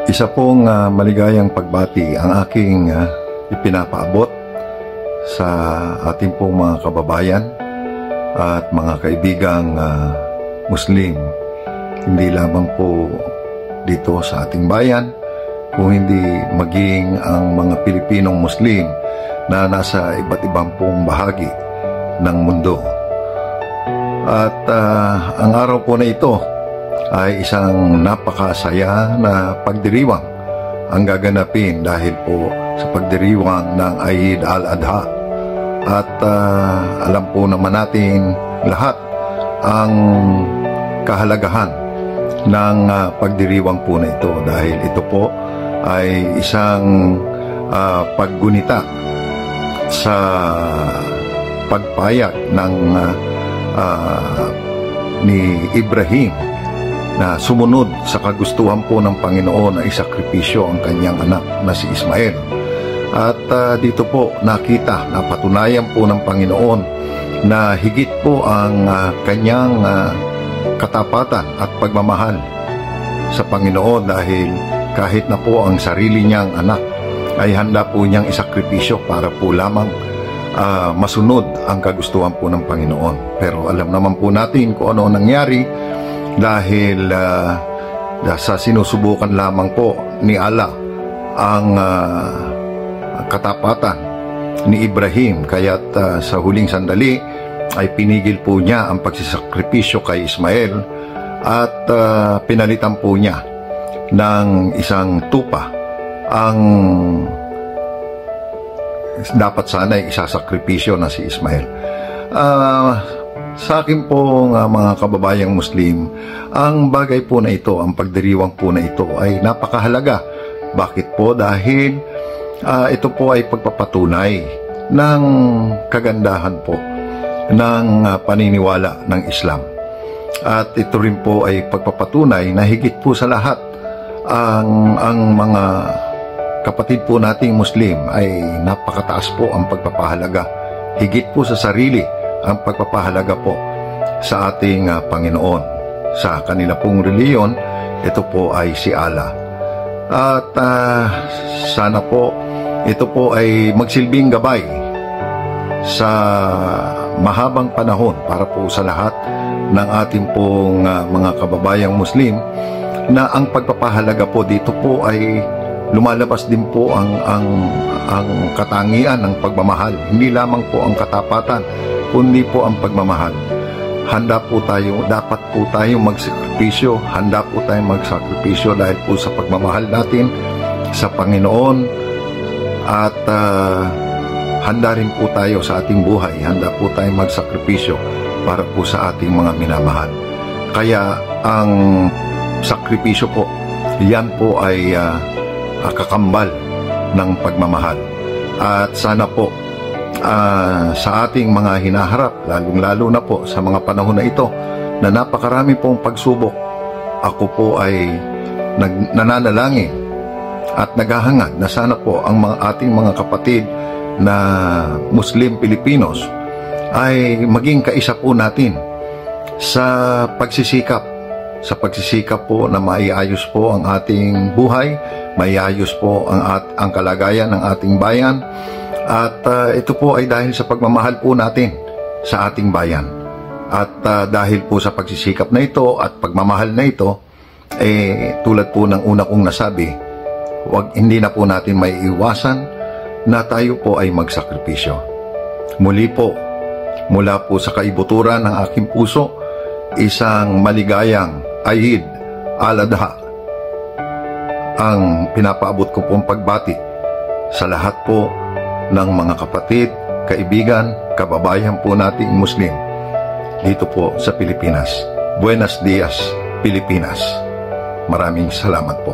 Isa pong maligayang pagbati ang aking ipinapaabot sa ating pong mga kababayan at mga kaibigang Muslim. Hindi lamang po dito sa ating bayan, kung hindi maging ang mga Pilipinong Muslim na nasa iba't ibang pong bahagi ng mundo. At ang araw po na ito ay isang napakasaya na pagdiriwang ang gaganapin dahil po sa pagdiriwang ng Eid al-Adha. At alam po naman natin lahat ang kahalagahan ng pagdiriwang po na ito dahil ito po ay isang paggunita sa pagpayag ng ni Ibrahim na sumunod sa kagustuhan po ng Panginoon na isakripisyo ang kanyang anak na si Ismael. At dito po nakita, napatunayan po ng Panginoon na higit po ang kanyang katapatan at pagmamahal sa Panginoon dahil kahit na po ang sarili niyang anak ay handa po niyang isakripisyo para po lamang masunod ang kagustuhan po ng Panginoon. Pero alam naman po natin kung ano nangyari dahil sa sinusubukan lamang po ni Allah ang katapatan ni Ibrahim, kaya't sa huling sandali ay pinigil po niya ang pagsisakripisyo kay Ismael at pinalitan po niya ng isang tupa ang dapat sana ay isasakripisyo na si Ismael. Sa akin po mga kababayang Muslim, ang bagay po na ito, ang pagdiriwang po na ito ay napakahalaga. Bakit po? Dahil ito po ay pagpapatunay ng kagandahan po ng paniniwala ng Islam. At ito rin po ay pagpapatunay na higit po sa lahat ang mga kapatid po nating Muslim ay napakataas po ang pagpapahalaga. Higit po sa sarili ang pagpapahalaga po sa ating Panginoon. Sa kanila pong reliyon, ito po ay si Allah. At sana po ito po ay magsilbing gabay sa mahabang panahon para po sa lahat ng ating pong mga kababayang Muslim na ang pagpapahalaga po dito po ay lumalabas din po ang katangian ng pagmamahal. Hindi lamang po ang katapatan, kundi po ang pagmamahal. Handa po tayo, dapat po tayo magsakripisyo, handa po tayo magsakripisyo dahil po sa pagmamahal natin sa Panginoon at handa rin po tayo sa ating buhay, handa po tayo magsakripisyo para po sa ating mga minamahal. Kaya ang sakripisyo po, yan po ay kakambal ng pagmamahal. At sana po sa ating mga hinaharap, lalong-lalo na po sa mga panahon na ito na napakarami pong pagsubok, ako po ay nananalangin at naghahangad na sana po ang ating mga kapatid na Muslim Pilipinos ay maging kaisa po natin sa pagsisikap po na maiayos po ang ating buhay, maiayos po ang kalagayan ng ating bayan. At ito po ay dahil sa pagmamahal po natin sa ating bayan. At dahil po sa pagsisikap na ito at pagmamahal na ito, tulad po ng una kong nasabi, hindi na po natin may iwasan na tayo po ay magsakripisyo. Muli po, mula po sa kaibuturan ng aking puso, isang maligayang Eid al-Adha ang pinapaabot ko pong pagbati sa lahat po ng mga kapatid, kaibigan, kababayan po nating Muslim dito po sa Pilipinas. Buenos dias, Pilipinas. Maraming salamat po.